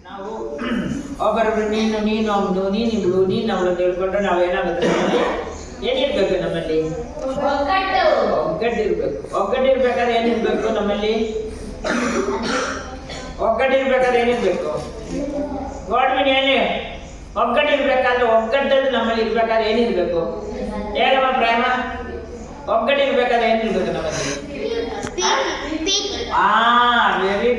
ನಾವು ಒಬ್ಬರೊಬ್ರು ನೀನು ಅವನು ನೀನಿಬ್ಳು ನೀನು ಅವಳು ಅಂತ ಹೇಳ್ಕೊಂಡ್ರೆ ನಾವೇನಾಗುತ್ತೆ ಏನಿರ್ಬೇಕು ನಮ್ಮಲ್ಲಿ ಒಗ್ಗಟ್ಟಿರ್ಬೇಕು. ಒಗ್ಗಟ್ಟಿರ್ಬೇಕಾದ್ರೆ ಏನಿರ್ಬೇಕು ನಮ್ಮಲ್ಲಿ? ಒಗ್ಗಟ್ಟಿರ್ಬೇಕಾದ್ರೆ ಏನಿರ್ಬೇಕು? ಗೋಡ್ಮಿನ್ ಹೇಳಿ. ಒಗ್ಗಟ್ಟಿರ್ಬೇಕಾದ್ರೆ ಒಗ್ಗಟ್ಟದ್ದು ನಮ್ಮಲ್ಲಿ ಇರ್ಬೇಕಾದ್ರೆ ಏನಿರ್ಬೇಕು? ಹೇಳಮ್ಮ ಪ್ರೇಮ. ಒಗ್ಗಟ್ಟಿರ್ಬೇಕಾದ್ರೆ ಏನಿರ್ಬೇಕು ನಮ್ಮಲ್ಲಿ? ವೆರಿ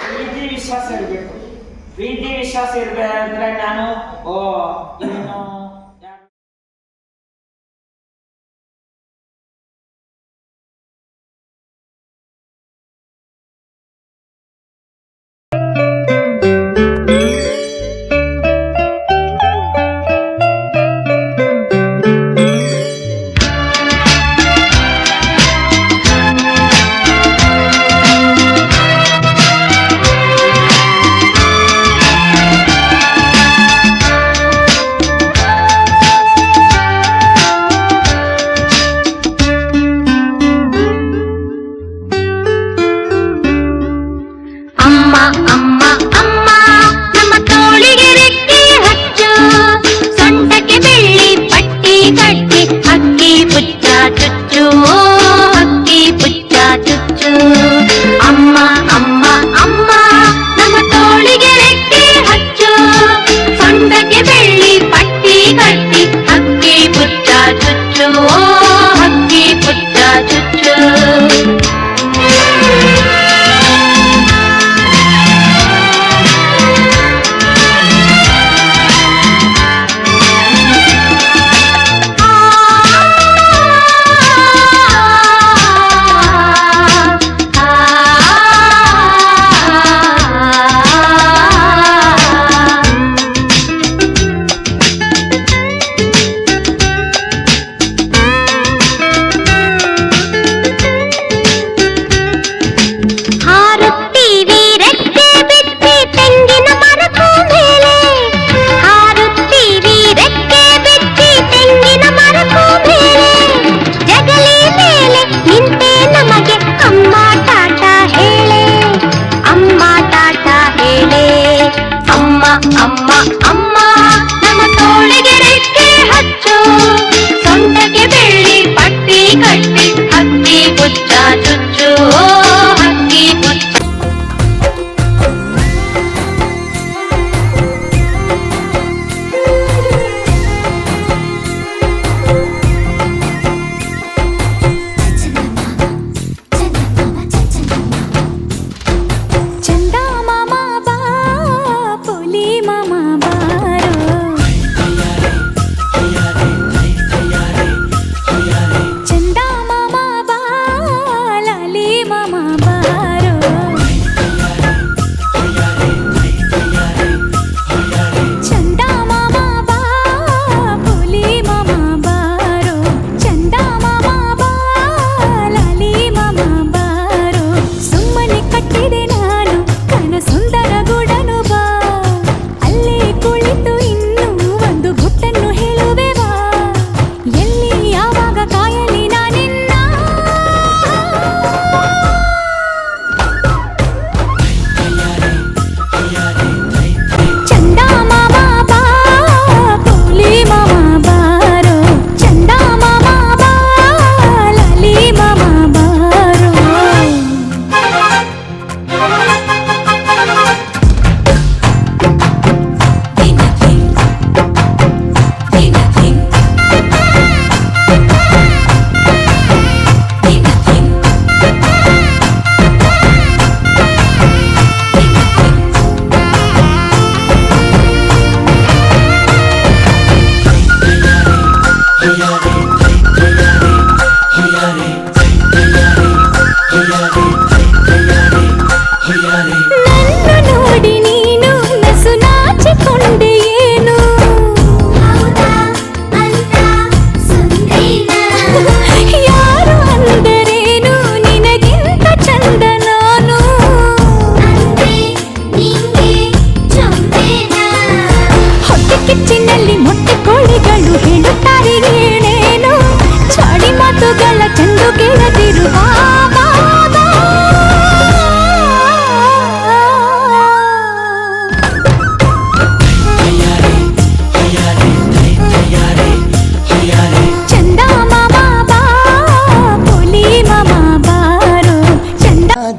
ಪ್ರೀತಿ ವಿಶ್ವಾಸ ಇರಬೇಕು. ಪ್ರೀತಿ ವಿಶ್ವಾಸ ಇರ್ಬೇಕಂದ್ರೆ ನಾನು ಏನು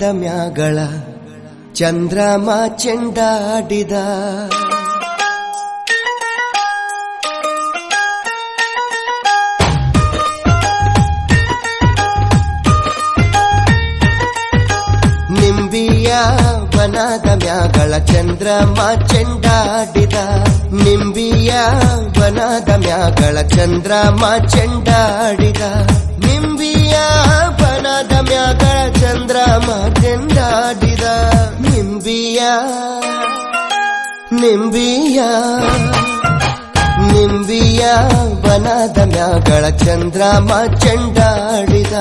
ಬನದ ಮ್ಯಾಗಳ ಚಂದ್ರಮ ಚೆಂಡಾಡಿದ ನಿಂಬಿಯ ಬನದ ಮ್ಯಾಗಳ ಚಂದ್ರಮ ಚೆಂಡಾಡಿದ ನಿಂಬಿಯ ಬನದ ಮ್ಯಾಗಳ ಚಂದ್ರಮ ಚೆಂಡಾಡಿದ ನಿಂಬಿಯ ಬನದ ಮ್ಯಾಗಳ ಚಂದ್ರಮ ಚೆಂಡಾಡಿದ ನಿಂಬಿಯ ನಿಂಬಿಯ ನಿಂಬಿಯ ಬನದ ಮ್ಯಾಗಳ ಚಂದ್ರಮ ಚೆಂಡಾಡಿದ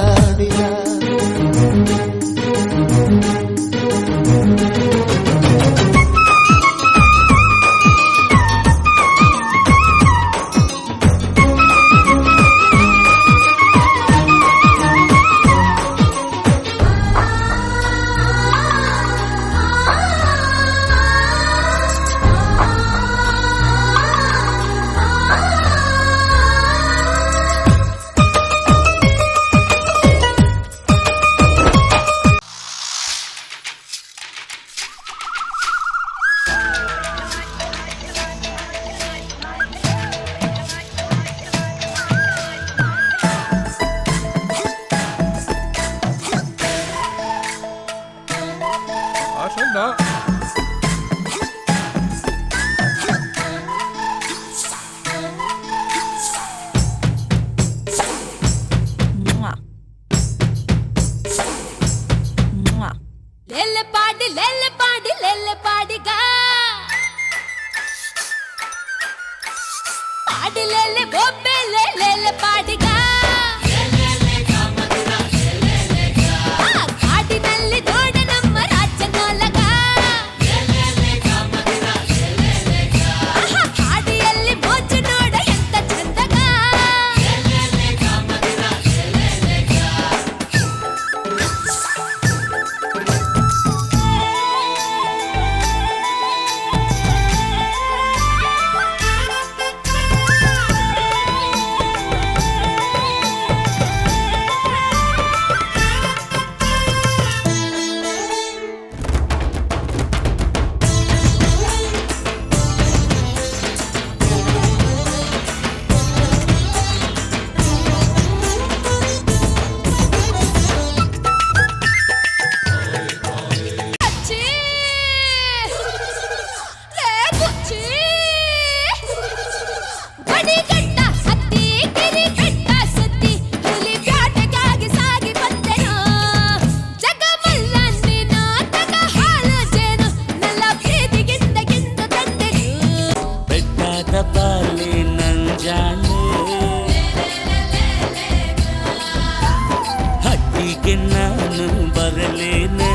ನಾನು ಬರಲೇನೆ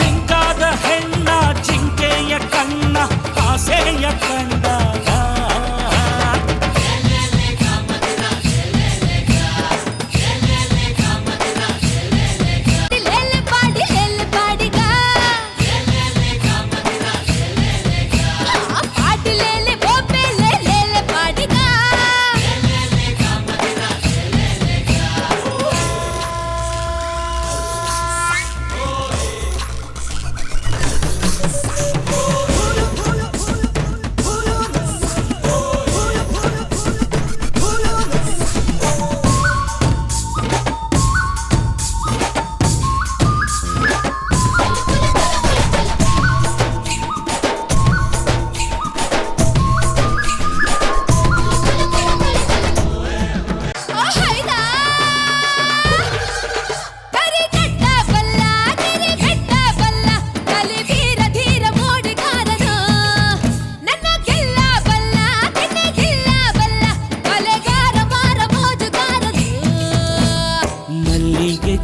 ಜಿಂಕಾದ ಹೆಣ್ಣ ಜಿಂಕೆಯ ಕಣ್ಣ ಆಸೆಯ ಕಂಡಾಗ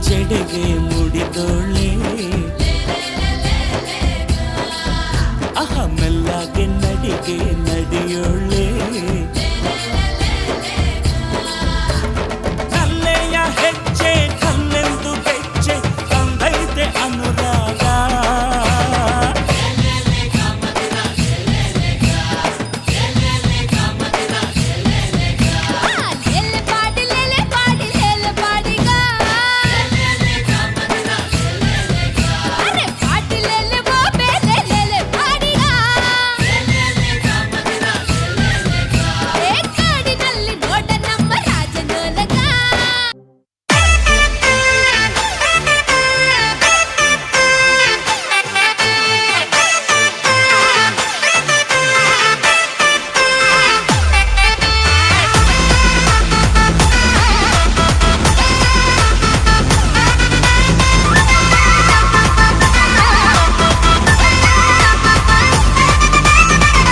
ಚೆಡೆಗೆ ಮುಡಿದೋಳೆ ಮೆಲ್ಲಗೆ ನಡಿಗೆ ನಡಿಯೋಳೆ ಕಲ್ಲೆಯ ಹೆಜ್ಜೆ ಕಲ್ಲೆಂದು ಬೆಚ್ಚೆ ತಂದೈತೆ ಅನುರಾಗ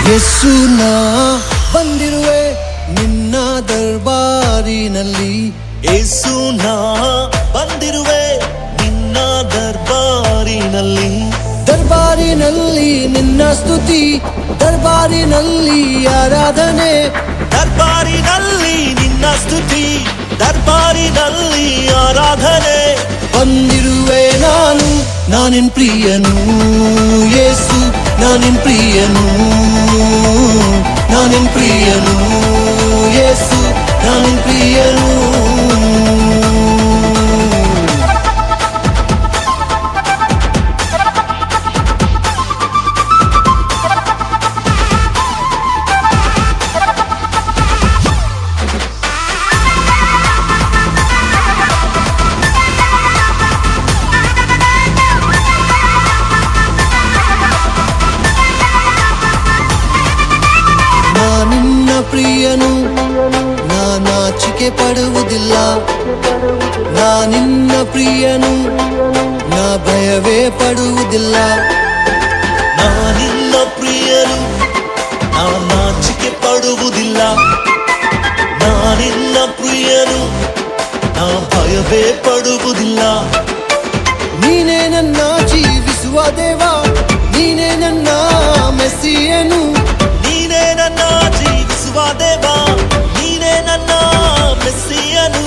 ಯೇಸು ನಾ ಬಂದಿರುವೆ ನಿನ್ನ ದರ್ಬಾರಿನಲ್ಲಿ ಯೇಸು ನಾ ಬಂದಿರುವೆ ನಿನ್ನ ದರ್ಬಾರಿನಲ್ಲಿ ದರ್ಬಾರಿನಲ್ಲಿ ನಿನ್ನ ಸ್ತುತಿ ದರ್ಬಾರಿನಲ್ಲಿ ಆರಾಧನೆ ದರ್ಬಾರಿನಲ್ಲಿ ನಿನ್ನ ಸ್ತುತಿ ದರ್ಬಾರಿನಲ್ಲಿ ಆರಾಧನೆ ಬಂದಿರುವೆ ನಾನಿನ್ ಪ್ರಿಯನು ಯೇಸು ನಾನಿನ್ ಪ್ರಿಯನು ನಾನಿನ್ ಪ್ರಿಯನು ಯೇಸು ನಾನಿನ್ ಪ್ರಿಯನು ನಿನ್ನ ಪ್ರಿಯನು ನಾಚಿಕೆ ಪಡುವುದಿಲ್ಲ ನಿನ್ನ ಪ್ರಿಯನು ಭಯವೇ ಪಡುವುದಿಲ್ಲ ನಿನ್ನ ಪ್ರಿಯನು ನಾಚಿಕೆ ಪಡುವುದಿಲ್ಲ ನಿನ್ನ ಪ್ರಿಯನು ಭಯವೇ ಪಡುವುದಿಲ್ಲ ನೀನೇ ನನ್ನ ಜೀವಿಸುವ ದೇವ ನೀನೇ ನನ್ನ ಮೆಸ್ಸಿಯನು ನೀನೇ ನನ್ನ ಜೀವಿಸುವ ದೇವ ನೀನೇ ನನ್ನ ಮೆಸ್ಸಿಯನು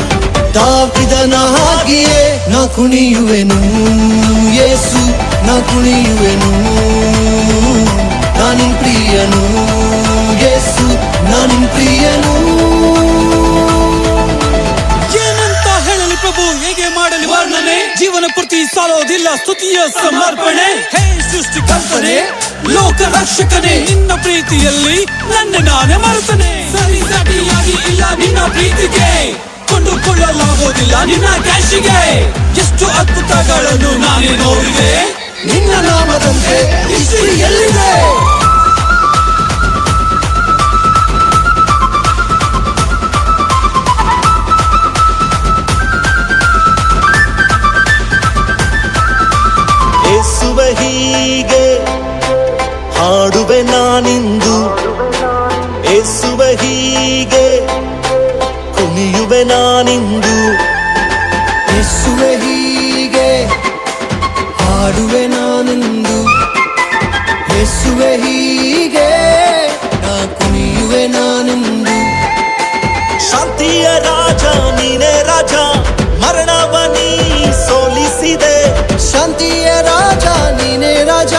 ದಾವಿದನ ಹಾಗೆಯೇ ನಾ ಕುಣಿಯುವೆನು ಯೇಸು ನಾ ಕುಣಿಯುವೆನು ನಾನಿನ್ ಪ್ರಿಯನು ಯೇಸು ನಾನಿನ್ ಪ್ರಿಯನು ಏನಂತ ಹೇಳಲಿ ಪ್ರಭು ಹೇಗೆ ಮಾಡಲಿ ವರ್ಣನೆ ಜೀವನ ಪೂರ್ತಿ ಸಾಲೋದಿಲ್ಲ ಸ್ತುತಿಯ ಸಮರ್ಪಣೆ ಹೇ ಸೃಷ್ಟಿಕರ್ತನೆ ಲೋಕ ರಕ್ಷಕನೇ ನಿನ್ನ ಪ್ರೀತಿಯಲ್ಲಿ ನನ್ನ ನಾನೇ ಮರೆತನೆ ಸರಿ ಸರಿಯಾಗಿ ಇಲ್ಲ ನಿನ್ನ ಪ್ರೀತಿಗೆ ಕೊಂಡುಕೊಳ್ಳಲಾಗೋದಿಲ್ಲ ನಿನ್ನ ಕ್ಯಾಶಿಗೆ ಎಷ್ಟು ಅದ್ಭುತಗಳನ್ನು ನಾನೇ ನೋಡಿದೆ ನಿನ್ನ ನಾಮದಂತೆ ಹಿಸ್ಟರಿ ಎಲ್ಲಿದೆ ಯೇಸುವೆ ಹೀಗೆ ಹಾಡುವೆ ನಾನಿಂದು ಯೇಸುವೆ ಹೀಗೆ ಕುಣಿಯುವೆ ನಾನಿಂದು ಯೇಸುವೆ ಹೀಗೆ ಹಾಡುವೆ ನಾನೆಂದು ಯೇಸುವೆ ಹೀಗೆ ನಾ ಕುಣಿಯುವೆ ನಾನೆಂದು ಶಾಂತಿಯ ರಾಜ ನೀನೇ ರಾಜ ಮರಣವನಿ ಸೋಲಿಸಿದೆ ಶಾಂತಿಯ ರಾಜ ನೀನೇ ರಾಜ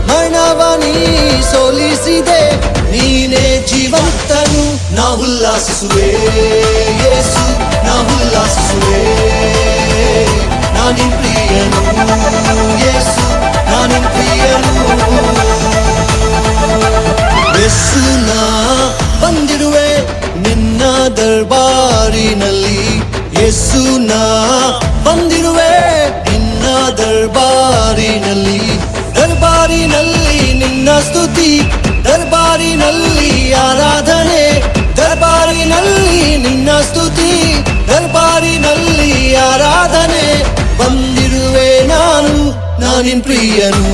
ಮರಣವನಿ ಸೋಲಿಸಿದೆ ನೀನೇ ಜೀವಂತನು ನಾ ಉಲ್ಲಾಸಿಸುವೆ ಯೇಸು ನಾ ಉಲ್ಲಾಸಿಸುವೆ ನಾನಿನ್ ಪ್ರಿಯನು ಯೇಸು ನಾನಿನ್ ಪ್ರಿಯನು ಯೇಸು ನಾ ಬಂದಿರುವೆ ನಿನ್ನ ದರ್ಬಾರಿನಲ್ಲಿ ಯೇಸು ನಾ ಬಂದಿರುವೆ ನಿನ್ನ ದರ್ಬಾರಿನಲ್ಲಿ ದರ್ಬಾರಿನಲ್ಲಿ ನಿನ್ನ ಸ್ತುತಿ ದರ್ಬಾರಿನಲ್ಲಿ ಆರಾಧನೆ ದರ್ಬಾರಿನಲ್ಲಿ ನಿನ್ನ ಸ್ತುತಿ ದರ್ಬಾರಿನಲ್ಲಿ ಆರಾಧನೆ ಬಂದಿರುವೆ ನಾನಿನ್ ಪ್ರಿಯನು